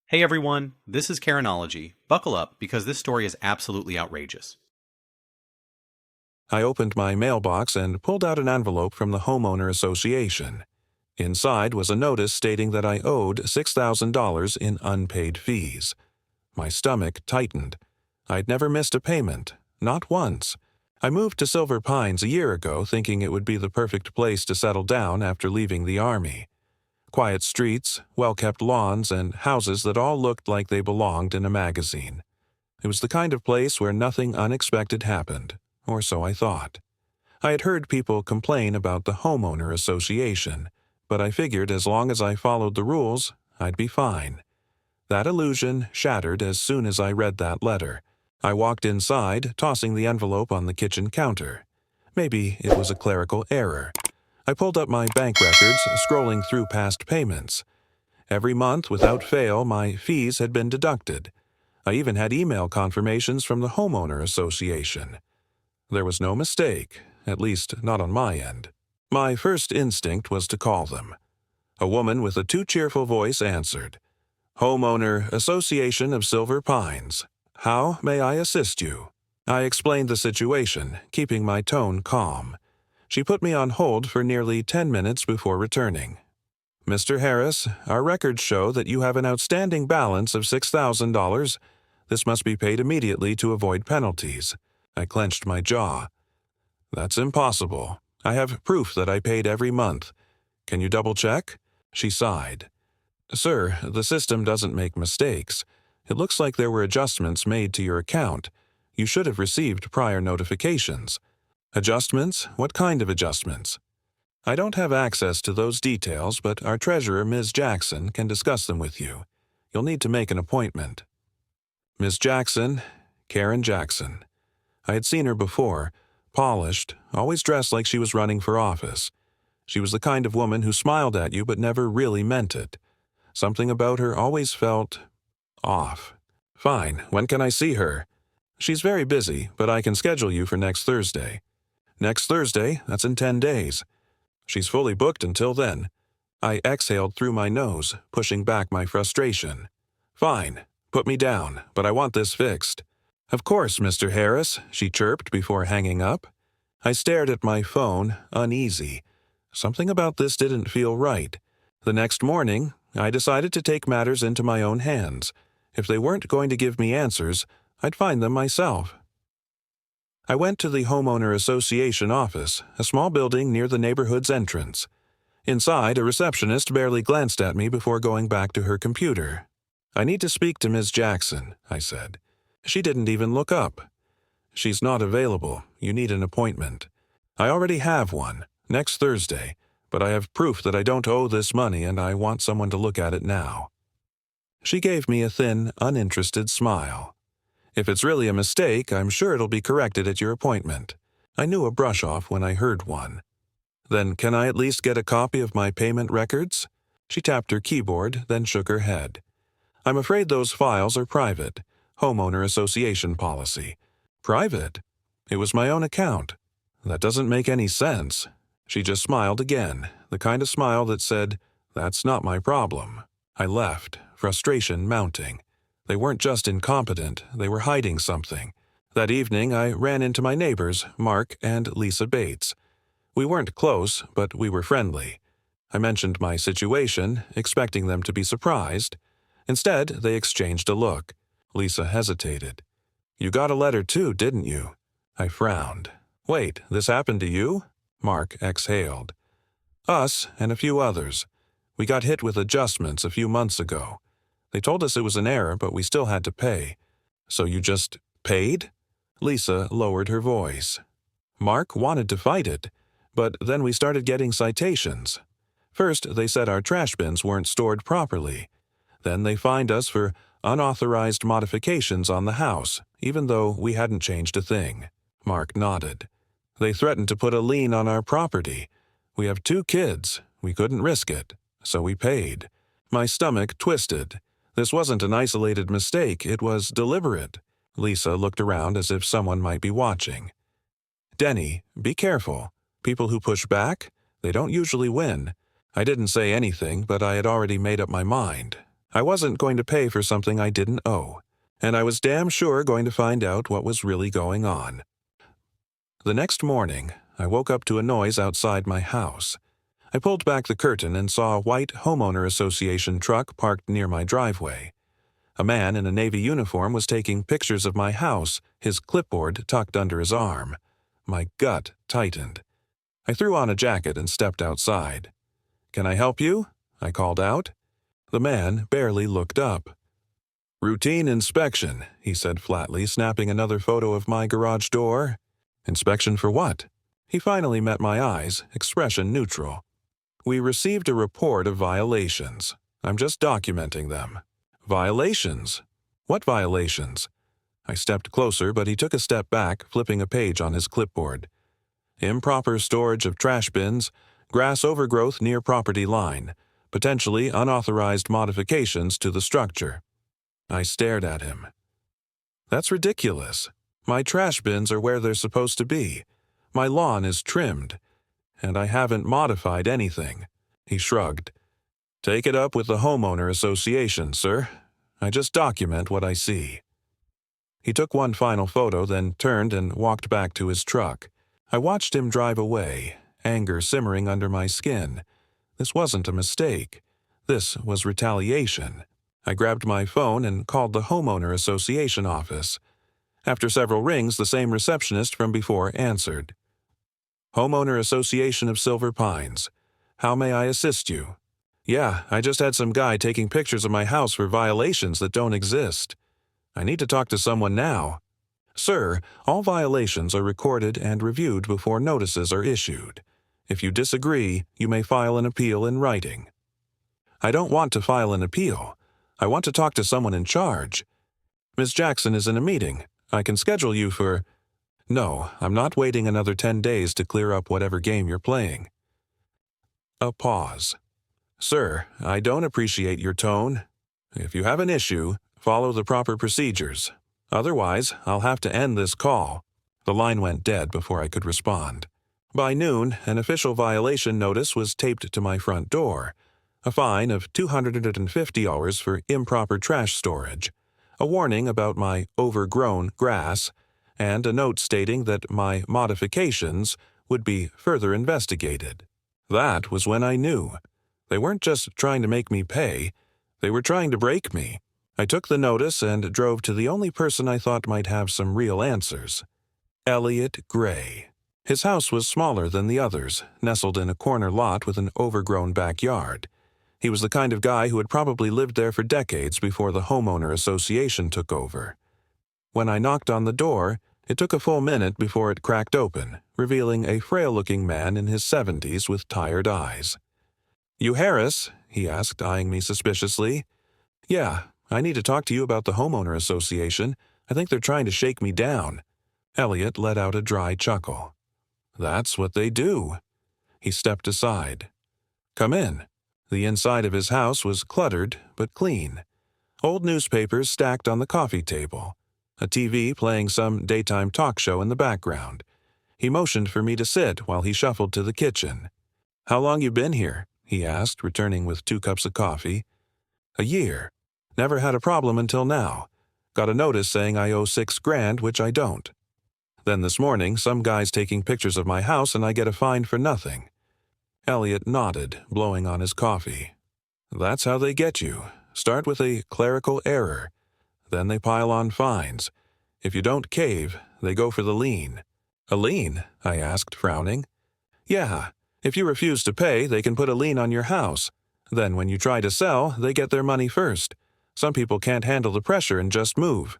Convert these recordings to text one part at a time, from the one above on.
Hey everyone, this is Karenology. Buckle up because this story is absolutely outrageous. I opened my mailbox and pulled out an envelope from the Homeowner Association. Inside was a notice stating that I owed $6,000 in unpaid fees. My stomach tightened. I'd never missed a payment, not once. I moved to Silver Pines a year ago thinking it would be the perfect place to settle down after leaving the Army. Quiet streets, well-kept lawns, and houses that all looked like they belonged in a magazine. It was the kind of place where nothing unexpected happened, or so I thought. I had heard people complain about the Homeowner Association, but I figured as long as I followed the rules, I'd be fine. That illusion shattered as soon as I read that letter. I walked inside, tossing the envelope on the kitchen counter. Maybe it was a clerical error. I pulled up my bank records, scrolling through past payments. Every month, without fail, my fees had been deducted. I even had email confirmations from the Homeowner Association. There was no mistake, at least not on my end. My first instinct was to call them. A woman with a too-cheerful voice answered. Homeowner Association of Silver Pines. How may I assist you? I explained the situation, keeping my tone calm. She put me on hold for nearly 10 minutes before returning. Mr. Harris, our records show that you have an outstanding balance of $6,000. This must be paid immediately to avoid penalties. I clenched my jaw. That's impossible. I have proof that I paid every month. Can you double-check? She sighed. Sir, the system doesn't make mistakes. It looks like there were adjustments made to your account. You should have received prior notifications. Adjustments? What kind of adjustments? I don't have access to those details, but our treasurer, Ms. Jackson, can discuss them with you. You'll need to make an appointment. Ms. Jackson, Karen Jackson. I had seen her before, polished, always dressed like she was running for office. She was the kind of woman who smiled at you but never really meant it. Something about her always felt off. Fine, when can I see her? She's very busy, but I can schedule you for next Thursday. Next Thursday? That's in 10 days. She's fully booked until then. I exhaled through my nose, pushing back my frustration. Fine, put me down, but I want this fixed. Of course, Mr. Harris, she chirped before hanging up. I stared at my phone, uneasy. Something about this didn't feel right. The next morning, I decided to take matters into my own hands. If they weren't going to give me answers, I'd find them myself. I went to the Homeowner Association office, a small building near the neighborhood's entrance. Inside, a receptionist barely glanced at me before going back to her computer. I need to speak to Ms. Jackson, I said. She didn't even look up. She's not available. You need an appointment. I already have one, next Thursday, but I have proof that I don't owe this money and I want someone to look at it now. She gave me a thin, uninterested smile. If it's really a mistake, I'm sure it'll be corrected at your appointment. I knew a brush-off when I heard one. Then can I at least get a copy of my payment records? She tapped her keyboard, then shook her head. I'm afraid those files are private. Homeowner Association policy. Private? It was my own account. That doesn't make any sense. She just smiled again, the kind of smile that said, that's not my problem. I left, frustration mounting. They weren't just incompetent, they were hiding something. That evening, I ran into my neighbors, Mark and Lisa Bates. We weren't close, but we were friendly. I mentioned my situation, expecting them to be surprised. Instead, they exchanged a look. Lisa hesitated. You got a letter too, didn't you? I frowned. Wait, this happened to you? Mark exhaled. Us and a few others. We got hit with adjustments a few months ago. They told us it was an error, but we still had to pay. So you just paid? Lisa lowered her voice. Mark wanted to fight it, but then we started getting citations. First, they said our trash bins weren't stored properly. Then they fined us for unauthorized modifications on the house, even though we hadn't changed a thing. Mark nodded. They threatened to put a lien on our property. We have 2 kids. We couldn't risk it, so we paid. My stomach twisted. This wasn't an isolated mistake, it was deliberate. Lisa looked around as if someone might be watching. Denny, be careful. People who push back, they don't usually win. I didn't say anything, but I had already made up my mind. I wasn't going to pay for something I didn't owe, and I was damn sure going to find out what was really going on. The next morning, I woke up to a noise outside my house. I pulled back the curtain and saw a white Homeowner Association truck parked near my driveway. A man in a Navy uniform was taking pictures of my house, his clipboard tucked under his arm. My gut tightened. I threw on a jacket and stepped outside. "Can I help you?" I called out. The man barely looked up. "Routine inspection," he said flatly, snapping another photo of my garage door. "Inspection for what?" He finally met my eyes, expression neutral. "We received a report of violations. I'm just documenting them." "Violations? What violations?" I stepped closer, but he took a step back, flipping a page on his clipboard. "Improper storage of trash bins, grass overgrowth near property line, potentially unauthorized modifications to the structure." I stared at him. "That's ridiculous. My trash bins are where they're supposed to be. My lawn is trimmed, and I haven't modified anything." He shrugged. "Take it up with the Homeowner Association, sir. I just document what I see." He took one final photo, then turned and walked back to his truck. I watched him drive away, anger simmering under my skin. This wasn't a mistake. This was retaliation. I grabbed my phone and called the Homeowner Association office. After several rings, the same receptionist from before answered. "Homeowner Association of Silver Pines. How may I assist you?" "Yeah, I just had some guy taking pictures of my house for violations that don't exist. I need to talk to someone now." "Sir, all violations are recorded and reviewed before notices are issued. If you disagree, you may file an appeal in writing." "I don't want to file an appeal. I want to talk to someone in charge. Ms. Jackson is in a meeting. I can schedule you for—" "No, I'm not waiting another 10 days to clear up whatever game you're playing." A pause. "Sir, I don't appreciate your tone. If you have an issue, follow the proper procedures. Otherwise, I'll have to end this call." The line went dead before I could respond. By noon, an official violation notice was taped to my front door. A fine of $250 for improper trash storage, a warning about my overgrown grass, and a note stating that my modifications would be further investigated. That was when I knew. They weren't just trying to make me pay, they were trying to break me. I took the notice and drove to the only person I thought might have some real answers. Elliot Gray. His house was smaller than the others, nestled in a corner lot with an overgrown backyard. He was the kind of guy who had probably lived there for decades before the Homeowner Association took over. When I knocked on the door, it took a full minute before it cracked open, revealing a frail-looking man in his 70s with tired eyes. "You Harris?" he asked, eyeing me suspiciously. "Yeah, I need to talk to you about the Homeowner Association. I think they're trying to shake me down." Elliot let out a dry chuckle. "That's what they do." He stepped aside. "Come in." The inside of his house was cluttered but clean. Old newspapers stacked on the coffee table. A TV playing some daytime talk show in the background. He motioned for me to sit while he shuffled to the kitchen. "How long you been here?" he asked, returning with 2 cups of coffee. "A year. Never had a problem until now. Got a notice saying I owe $6,000, which I don't. Then this morning, some guy's taking pictures of my house and I get a fine for nothing." Elliot nodded, blowing on his coffee. "That's how they get you. Start with a clerical error. Then they pile on fines. If you don't cave, they go for the lien." "A lien?" I asked, frowning. "Yeah. If you refuse to pay, they can put a lien on your house. Then when you try to sell, they get their money first. Some people can't handle the pressure and just move.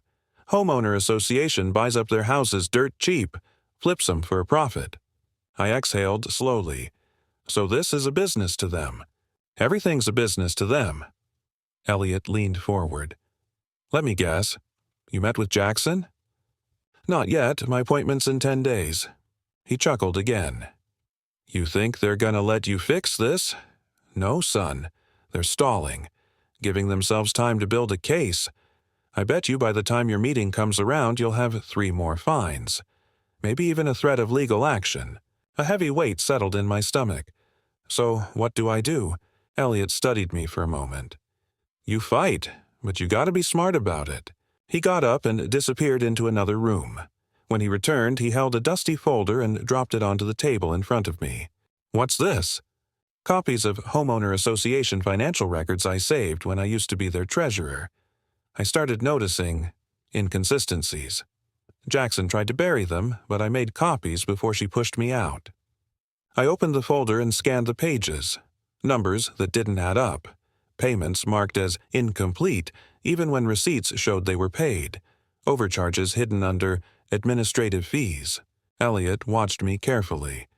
Homeowner Association buys up their houses dirt cheap, flips them for a profit." I exhaled slowly. So this is a business to them. Everything's a business to them. Elliot leaned forward. "Let me guess. You met with Jackson?" "Not yet. My appointment's in 10 days. He chuckled again. "You think they're gonna let you fix this?" "No, son. They're stalling, giving themselves time to build a case. I bet you by the time your meeting comes around, you'll have 3 more fines. Maybe even a threat of legal action." A heavy weight settled in my stomach. "So what do I do?" Elliot studied me for a moment. You fight, but you gotta be smart about it. He got up and disappeared into another room. When he returned, he held a dusty folder and dropped it onto the table in front of me. What's this? Copies of Homeowner Association financial records I saved when I used to be their treasurer. I started noticing inconsistencies. Jackson tried to bury them, but I made copies before she pushed me out. I opened the folder and scanned the pages. Numbers that didn't add up. Payments marked as incomplete, even when receipts showed they were paid. Overcharges hidden under administrative fees. Elliot watched me carefully.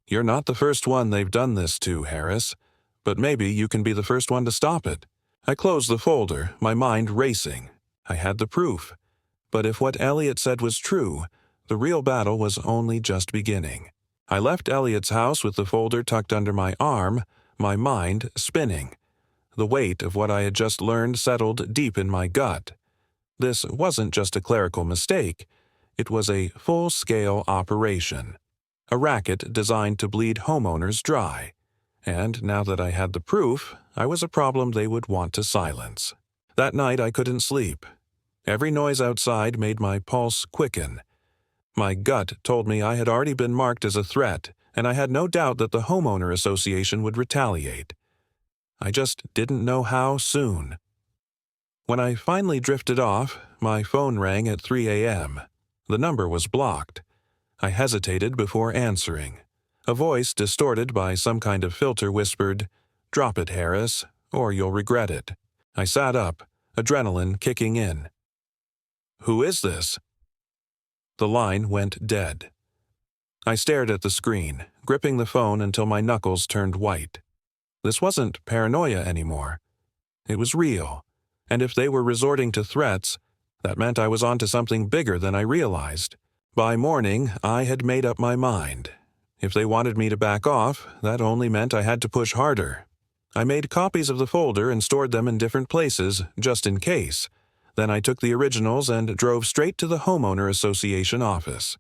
You're not the first one they've done this to, Harris, but maybe you can be the first one to stop it. I closed the folder, my mind racing. I had the proof. But if what Elliot said was true, the real battle was only just beginning. I left Elliot's house with the folder tucked under my arm, my mind spinning. The weight of what I had just learned settled deep in my gut. This wasn't just a clerical mistake. It was a full-scale operation. A racket designed to bleed homeowners dry. And now that I had the proof, I was a problem they would want to silence. That night I couldn't sleep. Every noise outside made my pulse quicken. My gut told me I had already been marked as a threat, and I had no doubt that the Homeowner Association would retaliate. I just didn't know how soon. When I finally drifted off, my phone rang at 3 a.m. The number was blocked. I hesitated before answering. A voice distorted by some kind of filter whispered, "Drop it, Harris, or you'll regret it." I sat up, adrenaline kicking in. "Who is this?" The line went dead. I stared at the screen, gripping the phone until my knuckles turned white. This wasn't paranoia anymore. It was real, and if they were resorting to threats, that meant I was onto something bigger than I realized. By morning, I had made up my mind. If they wanted me to back off, that only meant I had to push harder. I made copies of the folder and stored them in different places, just in case. Then I took the originals and drove straight to the Homeowner Association office.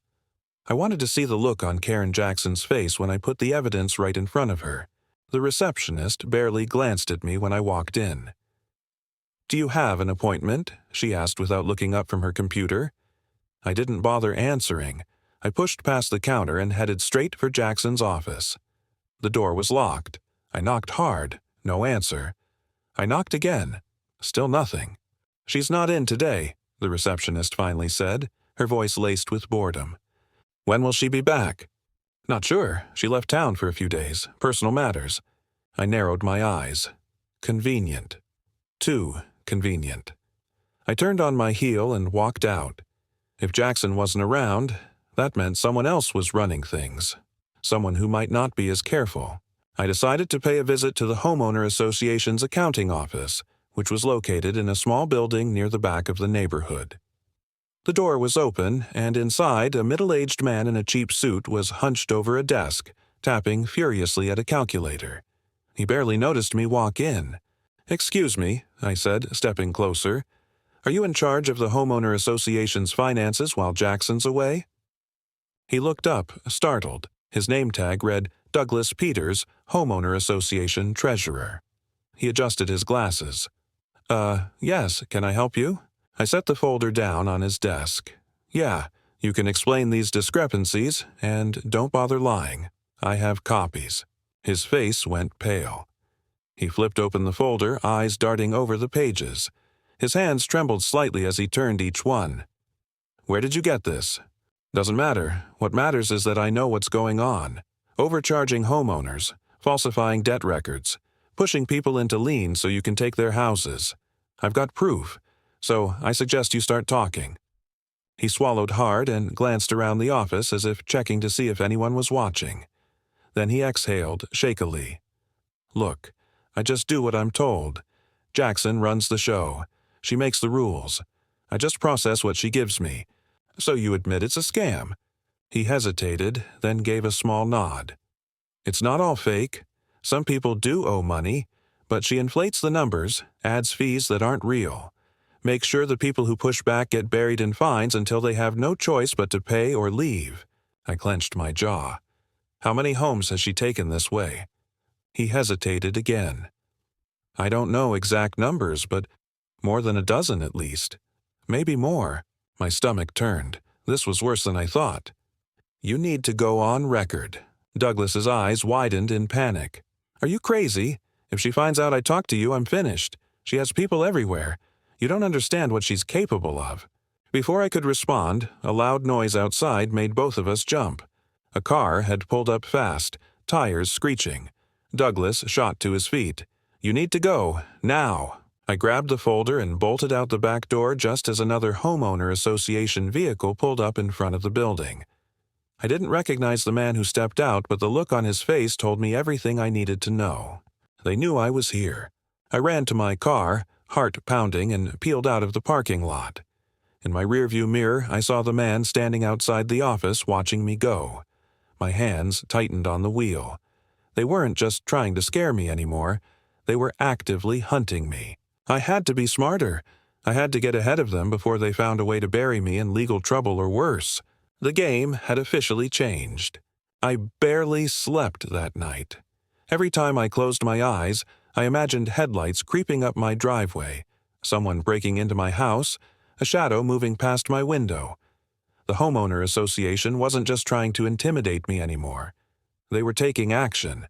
I wanted to see the look on Karen Jackson's face when I put the evidence right in front of her. The receptionist barely glanced at me when I walked in. "Do you have an appointment?" she asked without looking up from her computer. I didn't bother answering. I pushed past the counter and headed straight for Jackson's office. The door was locked. I knocked hard. No answer. I knocked again. Still nothing. "She's not in today," the receptionist finally said, her voice laced with boredom. "When will she be back?" "Not sure. She left town for a few days. Personal matters." I narrowed my eyes. Convenient. Too convenient. I turned on my heel and walked out. If Jackson wasn't around, that meant someone else was running things. Someone who might not be as careful. I decided to pay a visit to the Homeowner Association's accounting office, which was located in a small building near the back of the neighborhood. The door was open, and inside, a middle-aged man in a cheap suit was hunched over a desk, tapping furiously at a calculator. He barely noticed me walk in. "Excuse me," I said, stepping closer. "Are you in charge of the Homeowner Association's finances while Jackson's away?" He looked up, startled. His name tag read Douglas Peters, Homeowner Association Treasurer. He adjusted his glasses. Yes, can I help you?" I set the folder down on his desk. "Yeah, you can explain these discrepancies, and don't bother lying. I have copies." His face went pale. He flipped open the folder, eyes darting over the pages. His hands trembled slightly as he turned each one. "Where did you get this?" "Doesn't matter. What matters is that I know what's going on. Overcharging homeowners, falsifying debt records, pushing people into lien so you can take their houses. I've got proof, so I suggest you start talking." He swallowed hard and glanced around the office as if checking to see if anyone was watching. Then he exhaled shakily. "Look, I just do what I'm told. Jackson runs the show. She makes the rules. I just process what she gives me. So you admit it's a scam?" He hesitated, then gave a small nod. "It's not all fake. Some people do owe money, but she inflates the numbers, adds fees that aren't real. Makes sure the people who push back get buried in fines until they have no choice but to pay or leave." I clenched my jaw. "How many homes has she taken this way?" He hesitated again. I don't know exact numbers, but more than a dozen at least. Maybe more. My stomach turned. This was worse than I thought. You need to go on record. Douglas's eyes widened in panic. Are you crazy? If she finds out I talked to you, I'm finished. She has people everywhere. You don't understand what she's capable of. Before I could respond, a loud noise outside made both of us jump. A car had pulled up fast, tires screeching. Douglas shot to his feet. You need to go, now. I grabbed the folder and bolted out the back door just as another Homeowner Association vehicle pulled up in front of the building. I didn't recognize the man who stepped out, but the look on his face told me everything I needed to know. They knew I was here. I ran to my car, heart pounding, and peeled out of the parking lot. In my rearview mirror, I saw the man standing outside the office watching me go. My hands tightened on the wheel. They weren't just trying to scare me anymore. They were actively hunting me. I had to be smarter. I had to get ahead of them before they found a way to bury me in legal trouble or worse. The game had officially changed. I barely slept that night. Every time I closed my eyes, I imagined headlights creeping up my driveway, someone breaking into my house, a shadow moving past my window. The Homeowner Association wasn't just trying to intimidate me anymore. They were taking action.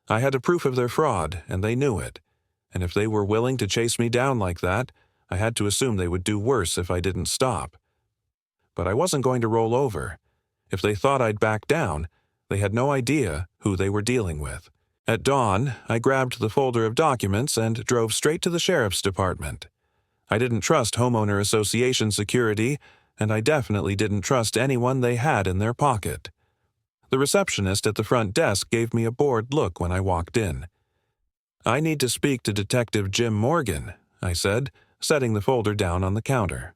I had a proof of their fraud, and they knew it. And if they were willing to chase me down like that, I had to assume they would do worse if I didn't stop. But I wasn't going to roll over. If they thought I'd back down, they had no idea who they were dealing with. At dawn, I grabbed the folder of documents and drove straight to the sheriff's department. I didn't trust Homeowner Association security, and I definitely didn't trust anyone they had in their pocket. The receptionist at the front desk gave me a bored look when I walked in. I need to speak to Detective Jim Morgan, I said, setting the folder down on the counter.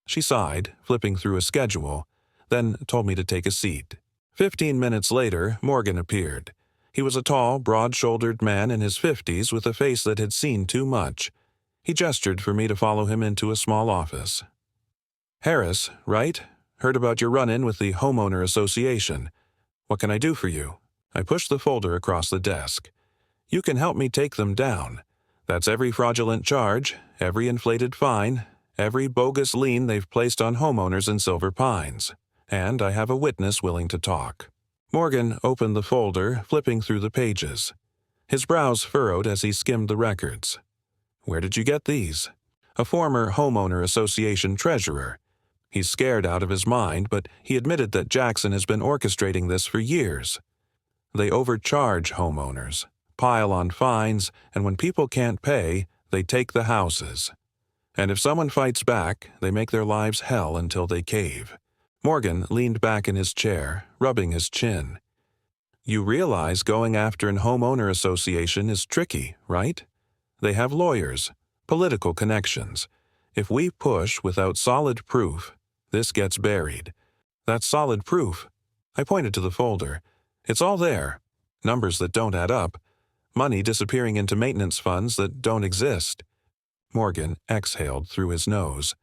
She sighed, flipping through a schedule, then told me to take a seat. 15 minutes later, Morgan appeared. He was a tall, broad-shouldered man in his 50s with a face that had seen too much. He gestured for me to follow him into a small office. Harris, right? Heard about your run-in with the Homeowner Association. What can I do for you? I pushed the folder across the desk. You can help me take them down. That's every fraudulent charge, every inflated fine, every bogus lien they've placed on homeowners in Silver Pines. And I have a witness willing to talk. Morgan opened the folder, flipping through the pages. His brows furrowed as he skimmed the records. Where did you get these? A former Homeowner Association treasurer. He's scared out of his mind, but he admitted that Jackson has been orchestrating this for years. They overcharge homeowners, pile on fines, and when people can't pay, they take the houses. And if someone fights back, they make their lives hell until they cave. Morgan leaned back in his chair, rubbing his chin. You realize going after an homeowner association is tricky, right? They have lawyers, political connections. If we push without solid proof, this gets buried. That's solid proof. I pointed to the folder. It's all there. Numbers that don't add up. Money disappearing into maintenance funds that don't exist. Morgan exhaled through his nose.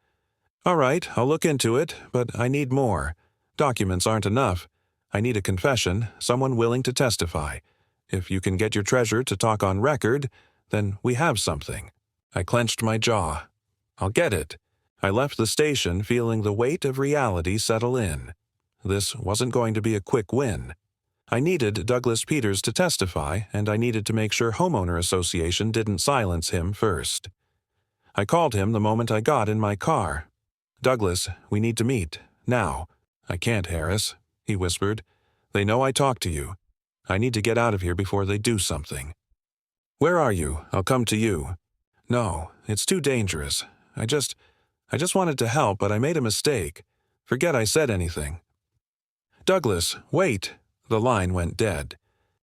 All right, I'll look into it, but I need more. Documents aren't enough. I need a confession, someone willing to testify. If you can get your treasurer to talk on record, then we have something. I clenched my jaw. I'll get it. I left the station feeling the weight of reality settle in. This wasn't going to be a quick win. I needed Douglas Peters to testify, and I needed to make sure Homeowner Association didn't silence him first. I called him the moment I got in my car. Douglas, we need to meet. Now. I can't, Harris, he whispered. They know I talked to you. I need to get out of here before they do something. Where are you? I'll come to you. No, it's too dangerous. I just wanted to help, but I made a mistake. Forget I said anything. Douglas, wait. The line went dead.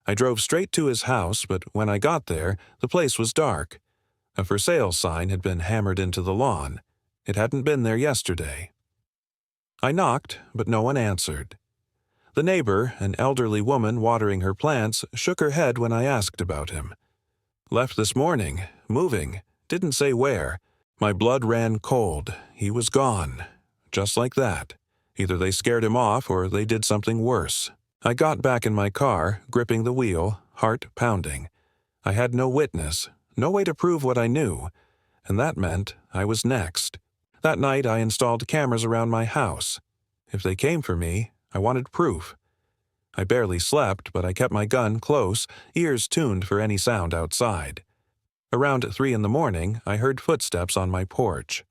I drove straight to his house, but when I got there, the place was dark. A for sale sign had been hammered into the lawn. It hadn't been there yesterday. I knocked, but no one answered. The neighbor, an elderly woman watering her plants, shook her head when I asked about him. Left this morning, moving, didn't say where. My blood ran cold. He was gone. Just like that. Either they scared him off or they did something worse. I got back in my car, gripping the wheel, heart pounding. I had no witness, No way to prove what I knew, and that meant I was next. That night I installed cameras around my house. If they came for me, I wanted proof. I barely slept, but I kept my gun close, ears tuned for any sound outside. Around 3 in the morning, I heard footsteps on my porch.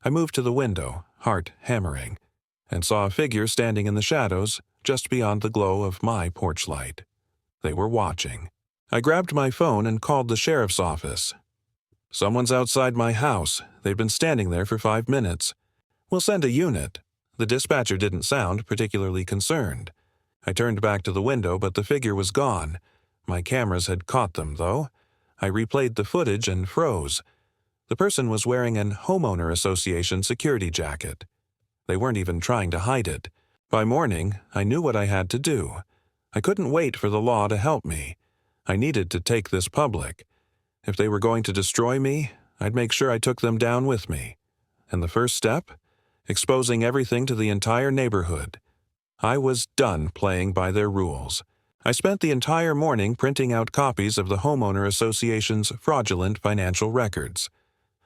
I moved to the window, heart hammering, and saw a figure standing in the shadows just beyond the glow of my porch light. They were watching. I grabbed my phone and called the sheriff's office. "Someone's outside my house. They've been standing there for 5 minutes. We'll send a unit." The dispatcher didn't sound particularly concerned. I turned back to the window, but the figure was gone. My cameras had caught them, though. I replayed the footage and froze. The person was wearing an Homeowner Association security jacket. They weren't even trying to hide it. By morning, I knew what I had to do. I couldn't wait for the law to help me. I needed to take this public. If they were going to destroy me, I'd make sure I took them down with me. And the first step? Exposing everything to the entire neighborhood. I was done playing by their rules. I spent the entire morning printing out copies of the Homeowner Association's fraudulent financial records.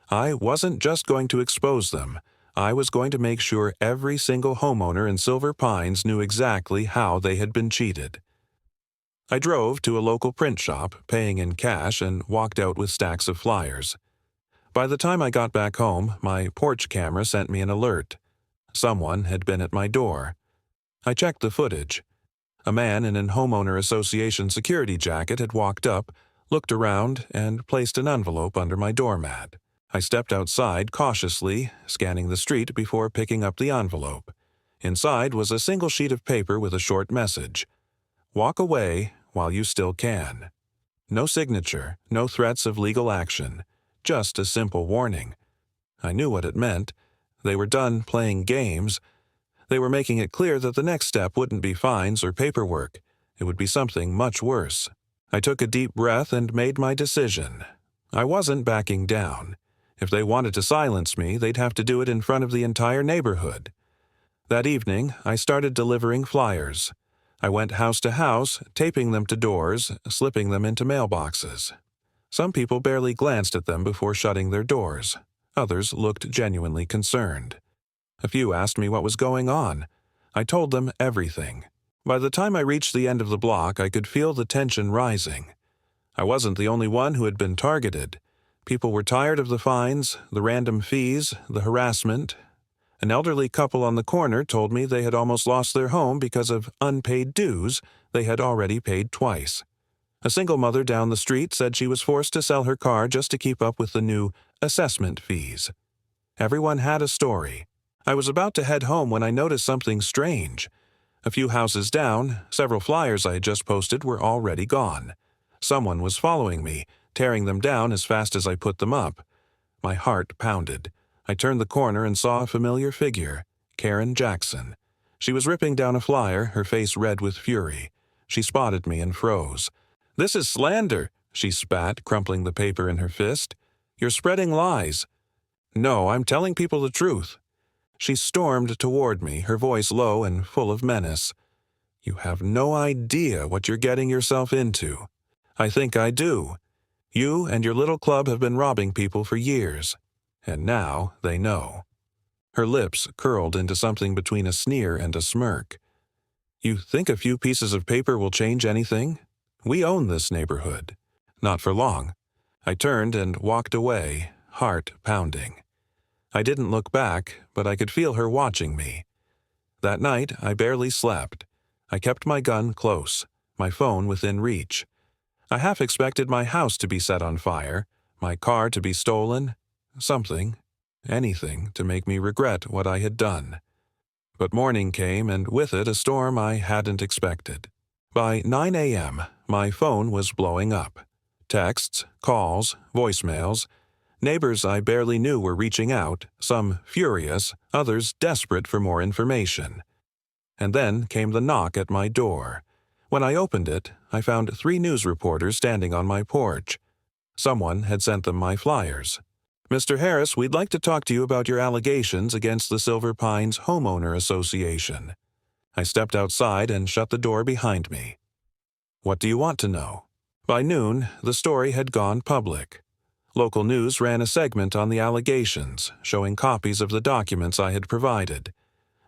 I wasn't just going to expose them. I was going to make sure every single homeowner in Silver Pines knew exactly how they had been cheated. I drove to a local print shop, paying in cash, and walked out with stacks of flyers. By the time I got back home, my porch camera sent me an alert. Someone had been at my door. I checked the footage. A man in an Homeowner Association security jacket had walked up, looked around, and placed an envelope under my doormat. I stepped outside cautiously, scanning the street before picking up the envelope. Inside was a single sheet of paper with a short message. "Walk away while you still can." No signature, no threats of legal action, just a simple warning. I knew what it meant. They were done playing games. They were making it clear that the next step wouldn't be fines or paperwork. It would be something much worse. I took a deep breath and made my decision. I wasn't backing down. If they wanted to silence me, they'd have to do it in front of the entire neighborhood. That evening, I started delivering flyers. I went house to house, taping them to doors, slipping them into mailboxes. Some people barely glanced at them before shutting their doors. Others looked genuinely concerned. A few asked me what was going on. I told them everything. By the time I reached the end of the block, I could feel the tension rising. I wasn't the only one who had been targeted. People were tired of the fines, the random fees, the harassment. An elderly couple on the corner told me they had almost lost their home because of unpaid dues they had already paid twice. A single mother down the street said she was forced to sell her car just to keep up with the new assessment fees. Everyone had a story. I was about to head home when I noticed something strange. A few houses down, several flyers I had just posted were already gone. Someone was following me, tearing them down as fast as I put them up. My heart pounded. I turned the corner and saw a familiar figure, Karen Jackson. She was ripping down a flyer, her face red with fury. She spotted me and froze. "This is slander," she spat, crumpling the paper in her fist. "You're spreading lies." "No, I'm telling people the truth." She stormed toward me, her voice low and full of menace. "You have no idea what you're getting yourself into." "I think I do. You and your little club have been robbing people for years, and now they know." Her lips curled into something between a sneer and a smirk. "You think a few pieces of paper will change anything? We own this neighborhood." Not for long. I turned and walked away, heart pounding. I didn't look back, but I could feel her watching me. That night, I barely slept. I kept my gun close, my phone within reach. I half expected my house to be set on fire, my car to be stolen, something, anything to make me regret what I had done. But morning came, and with it a storm I hadn't expected. By 9 a.m., my phone was blowing up. Texts, calls, voicemails. Neighbors I barely knew were reaching out, some furious, others desperate for more information. And then came the knock at my door. When I opened it, I found 3 news reporters standing on my porch. Someone had sent them my flyers. "Mr. Harris, we'd like to talk to you about your allegations against the Silver Pines Homeowner Association." I stepped outside and shut the door behind me. "What do you want to know?" By noon, the story had gone public. Local news ran a segment on the allegations, showing copies of the documents I had provided.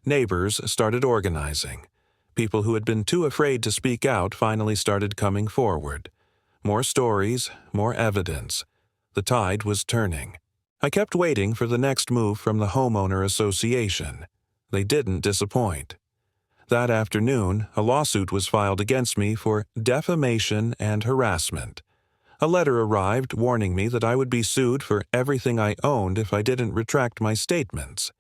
Neighbors started organizing. People who had been too afraid to speak out finally started coming forward. More stories, more evidence. The tide was turning. I kept waiting for the next move from the Homeowner Association. They didn't disappoint. That afternoon, a lawsuit was filed against me for defamation and harassment. A letter arrived warning me that I would be sued for everything I owned if I didn't retract my statements.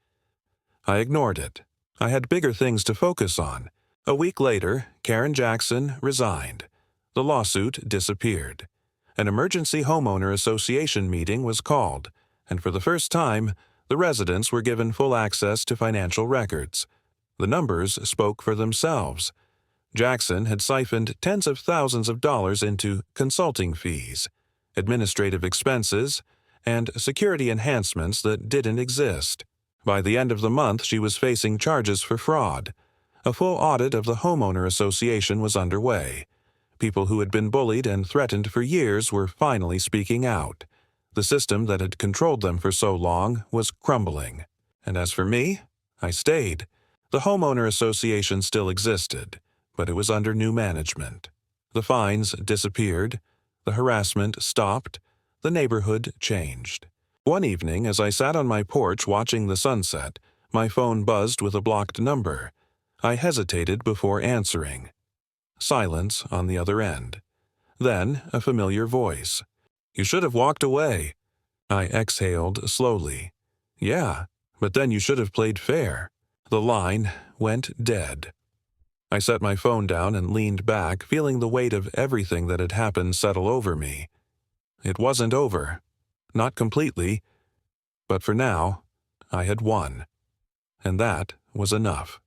I ignored it. I had bigger things to focus on. A week later, Karen Jackson resigned. The lawsuit disappeared. An emergency homeowner association meeting was called, and for the first time, the residents were given full access to financial records. The numbers spoke for themselves. Jackson had siphoned tens of thousands of dollars into consulting fees, administrative expenses, and security enhancements that didn't exist. By the end of the month, she was facing charges for fraud. A full audit of the Homeowner Association was underway. People who had been bullied and threatened for years were finally speaking out. The system that had controlled them for so long was crumbling. And as for me, I stayed. The Homeowner Association still existed, but it was under new management. The fines disappeared, the harassment stopped, the neighborhood changed. One evening, as I sat on my porch watching the sunset, my phone buzzed with a blocked number. I hesitated before answering. Silence on the other end. Then a familiar voice. "You should have walked away." I exhaled slowly. "Yeah, but then you should have played fair." The line went dead. I set my phone down and leaned back, feeling the weight of everything that had happened settle over me. It wasn't over. Not completely. But for now, I had won. And that was enough.